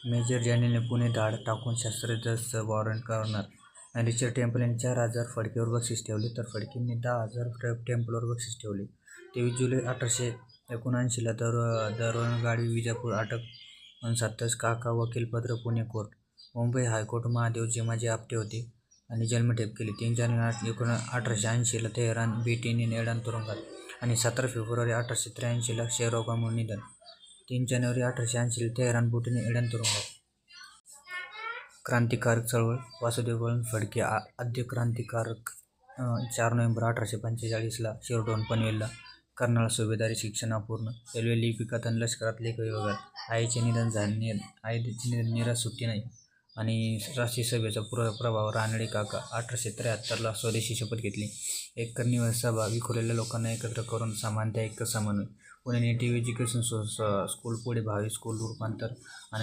Major जनरलने Pune धाड टाकून शस्त्रदचं warrant करणार. रिचर्ड टेम्पल यांनी 4,000 फडकेवर बक्षीस ठेवले तर फडकेंनी 10,000 टेम्पलवर बक्षीस ठेवले. 23 जुलै 1879ला दरवळगाडी विजापूर अटक. 29 काका वकीलपत्र पुणे कोर्ट. मुंबई हायकोर्ट महादेव जिमाजी आपटे होते आणि जन्मठेप केली. 3 जानेवारी 1880ला तेहरान बीटीने एडान तुरुंगात आणि 17 फेब्रुवारी 1883ला क्षयरोगामुळे निधन. 3 जानेवारी 1880ला तेहरान बीटीने एडान तुरुंगात. क्रांतिकारक चळवळ. वासुदेव बळवंत फडके आद्य क्रांतिकारक. 4 नोव्हेंबर 1845ला शिरडोन पनवेलला. कर्नाळ सुभेदारी शिक्षण अपूर्ण. रेल्वे लिपिकात आणि लष्करात लेख विभागात. आईचे निधन निराश सुट्टी नाही. आणि राष्ट्रीय सभेचा प्रभाव. रानडे काका. 1873ला स्वदेशी शपथ घेतली. एक कर्णिवर सभा. विखुरलेल्या लोकांना एकत्र करून समानता ऐक्य समन्वय. पुणे नेटिव्ह एज्युकेशन स्कूल पुढे भावी स्कूल रूपांतर आणि